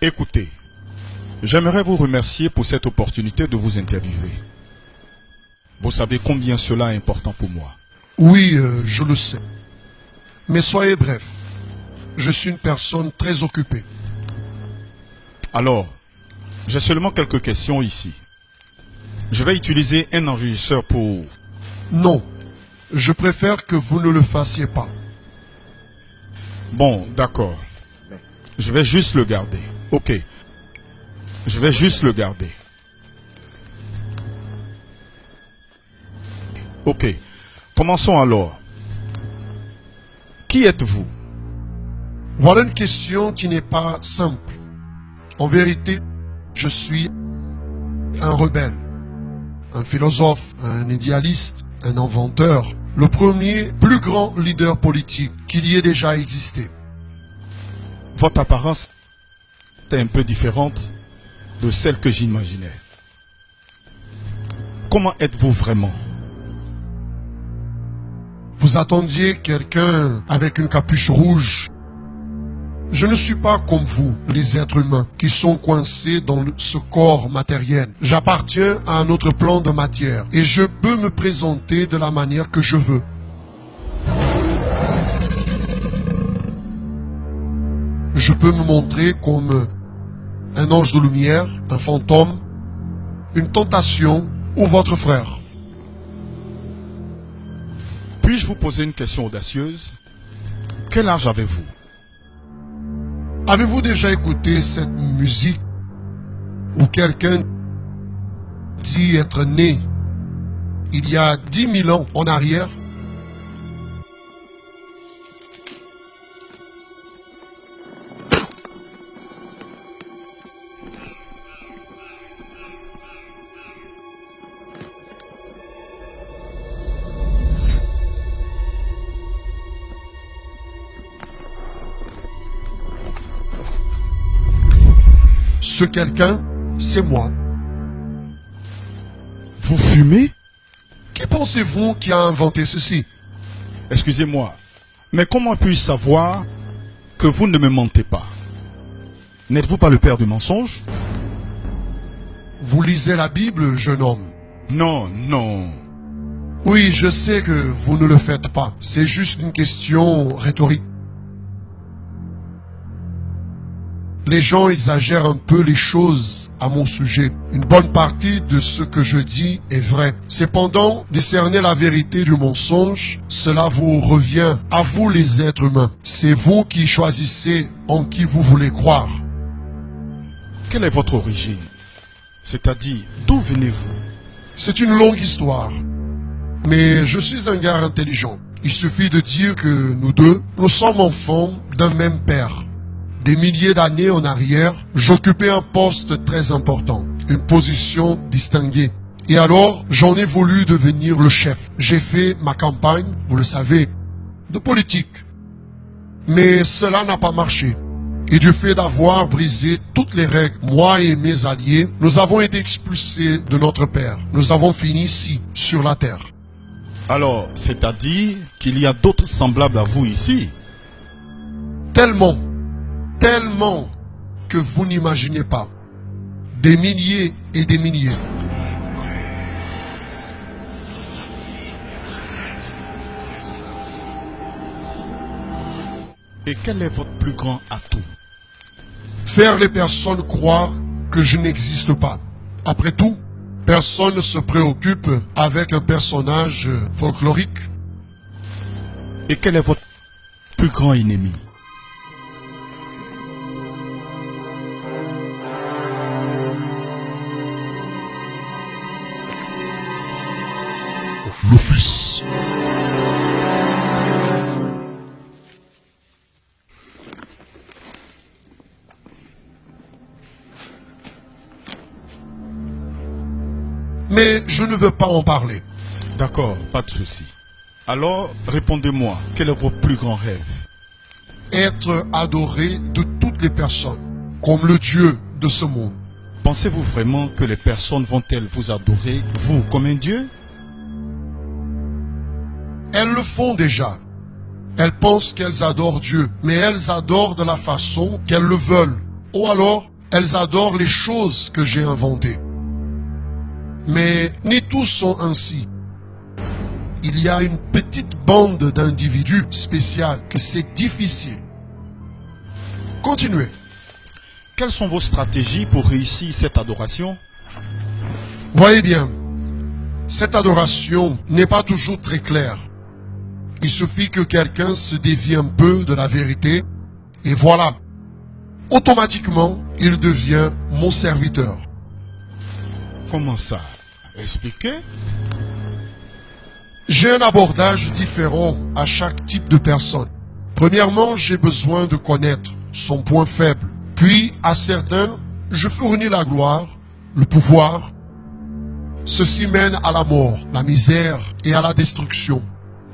Écoutez, j'aimerais vous remercier pour cette opportunité de vous interviewer. Vous savez combien cela est important pour moi. Oui, je le sais. Mais soyez bref. Je suis une personne très occupée. Alors, j'ai seulement quelques questions ici. Je vais utiliser un enregistreur pour... Non, je préfère que vous ne le fassiez pas. Bon, d'accord. Je vais juste le garder. Ok. Je vais juste le garder. Ok. Commençons alors. Qui êtes-vous? Voilà une question qui n'est pas simple. En vérité, je suis un rebelle, un philosophe, un idéaliste, un inventeur, le premier plus grand leader politique qu'il y ait déjà existé. Votre apparence est un peu différente de celle que j'imaginais. Comment êtes-vous vraiment? Vous attendiez quelqu'un avec une capuche rouge. Je ne suis pas comme vous, les êtres humains, qui sont coincés dans ce corps matériel. J'appartiens à un autre plan de matière et je peux me présenter de la manière que je veux. Je peux me montrer comme un ange de lumière, un fantôme, une tentation ou votre frère. Puis-je vous poser une question audacieuse? Quel âge avez-vous? Avez-vous déjà écouté cette musique où quelqu'un dit être né il y a 10 000 ans en arrière? Ce quelqu'un, c'est moi. Vous fumez? Qui pensez-vous qui a inventé ceci? Excusez-moi, mais comment puis-je savoir que vous ne me mentez pas? N'êtes-vous pas le père du mensonge? Vous lisez la Bible, jeune homme? Non, non. Oui, je sais que vous ne le faites pas. C'est juste une question rhétorique. Les gens exagèrent un peu les choses à mon sujet. Une bonne partie de ce que je dis est vrai. Cependant, discerner la vérité du mensonge, cela vous revient à vous les êtres humains. C'est vous qui choisissez en qui vous voulez croire. Quelle est votre origine? C'est-à-dire, d'où venez-vous? C'est une longue histoire. Mais je suis un gars intelligent. Il suffit de dire que nous deux, nous sommes enfants d'un même père. Des milliers d'années en arrière, j'occupais un poste très important, une position distinguée. Et alors, j'en ai voulu devenir le chef. J'ai fait ma campagne, vous le savez, de politique. Mais cela n'a pas marché. Et du fait d'avoir brisé toutes les règles, moi et mes alliés, nous avons été expulsés de notre père. Nous avons fini ici, sur la terre. Alors, c'est-à-dire qu'il y a d'autres semblables à vous ici? Tellement que vous n'imaginez pas. Des milliers et des milliers. Et quel est votre plus grand atout? Faire les personnes croire que je n'existe pas. Après tout, personne ne se préoccupe avec un personnage folklorique. Et quel est votre plus grand ennemi? Le Fils. Mais je ne veux pas en parler. D'accord, pas de souci. Alors, répondez-moi, quel est votre plus grand rêve? Être adoré de toutes les personnes, comme le Dieu de ce monde. Pensez-vous vraiment que les personnes vont-elles vous adorer, vous, comme un Dieu? Elles le font déjà. Elles pensent qu'elles adorent Dieu, mais elles adorent de la façon qu'elles le veulent, ou alors elles adorent les choses que j'ai inventées. Mais ni tous sont ainsi. Il y a une petite bande d'individus spéciaux que c'est difficile. Continuez. Quelles sont vos stratégies pour réussir cette adoration? Voyez bien, cette adoration n'est pas toujours très claire. Il suffit que quelqu'un se dévie un peu de la vérité et voilà, automatiquement, il devient mon serviteur. Comment ça? Expliquez. J'ai un abordage différent à chaque type de personne. Premièrement, j'ai besoin de connaître son point faible. Puis, à certains, je fournis la gloire, le pouvoir. Ceci mène à la mort, la misère et à la destruction.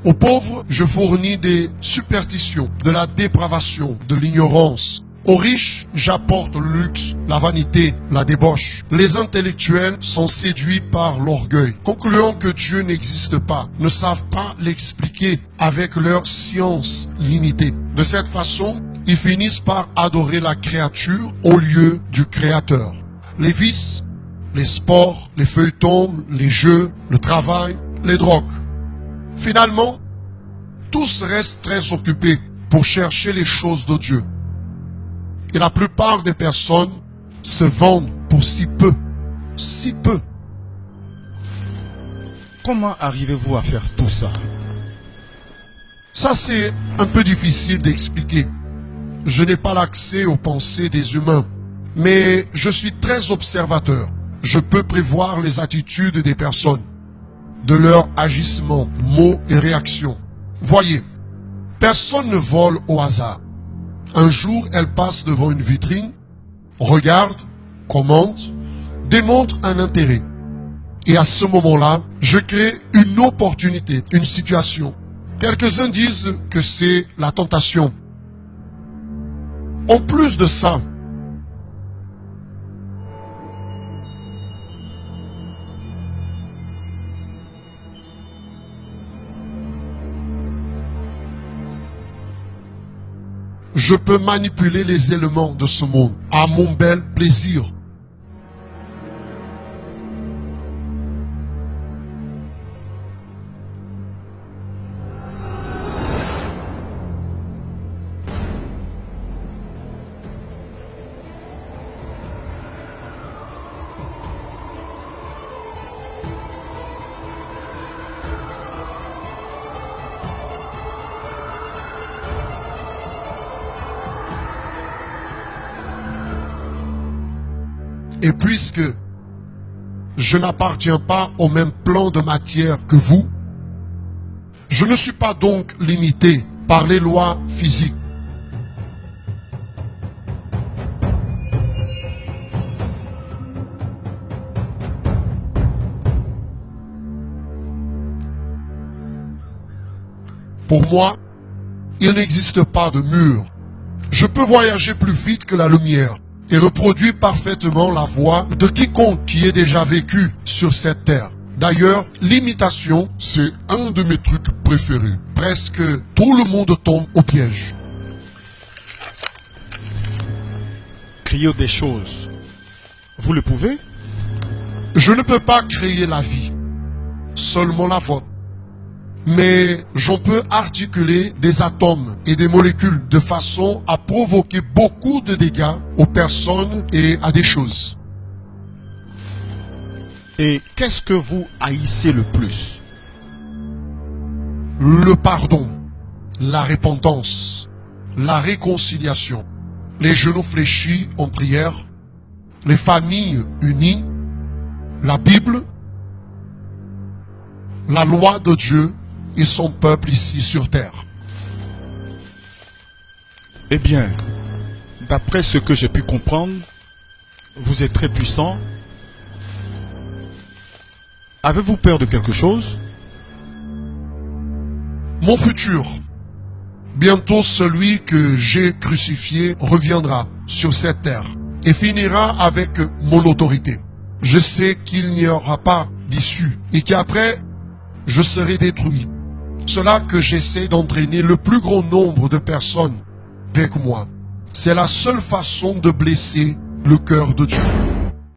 Aux pauvres, je fournis des superstitions, de la dépravation, de l'ignorance. Aux riches, j'apporte le luxe, la vanité, la débauche. Les intellectuels sont séduits par l'orgueil, concluant que Dieu n'existe pas, ne savent pas l'expliquer avec leur science limitée. De cette façon, ils finissent par adorer la créature au lieu du Créateur. Les vices, les sports, les feuilletons, les jeux, le travail, les drogues. Finalement, tous restent très occupés pour chercher les choses de Dieu. Et la plupart des personnes se vendent pour si peu. Si peu. Comment arrivez-vous à faire tout ça? Ça, c'est un peu difficile d'expliquer. Je n'ai pas l'accès aux pensées des humains. Mais je suis très observateur. Je peux prévoir les attitudes des personnes, de leurs agissements, mots et réactions. Voyez, personne ne vole au hasard. Un jour, elle passe devant une vitrine, regarde, commente, démontre un intérêt. Et à ce moment-là, je crée une opportunité, une situation. Quelques-uns disent que c'est la tentation. En plus de ça, je peux manipuler les éléments de ce monde à mon bel plaisir. Et puisque je n'appartiens pas au même plan de matière que vous, je ne suis pas donc limité par les lois physiques. Pour moi, il n'existe pas de mur. Je peux voyager plus vite que la lumière et reproduit parfaitement la voix de quiconque qui ait déjà vécu sur cette terre. D'ailleurs, l'imitation, c'est un de mes trucs préférés. Presque tout le monde tombe au piège. Créer des choses, vous le pouvez? Je ne peux pas créer la vie, seulement la vôtre. Mais j'en peux articuler des atomes et des molécules de façon à provoquer beaucoup de dégâts aux personnes et à des choses. Et qu'est-ce que vous haïssez le plus? Le pardon, la repentance, la réconciliation, les genoux fléchis en prière, les familles unies, la Bible, la loi de Dieu et son peuple ici sur terre. Eh bien, d'après ce que j'ai pu comprendre, vous êtes très puissant. Avez-vous peur de quelque chose? Mon futur, bientôt celui que j'ai crucifié, reviendra sur cette terre et finira avec mon autorité. Je sais qu'il n'y aura pas d'issue et qu'après, je serai détruit. Cela que j'essaie d'entraîner le plus grand nombre de personnes avec moi. C'est la seule façon de blesser le cœur de Dieu.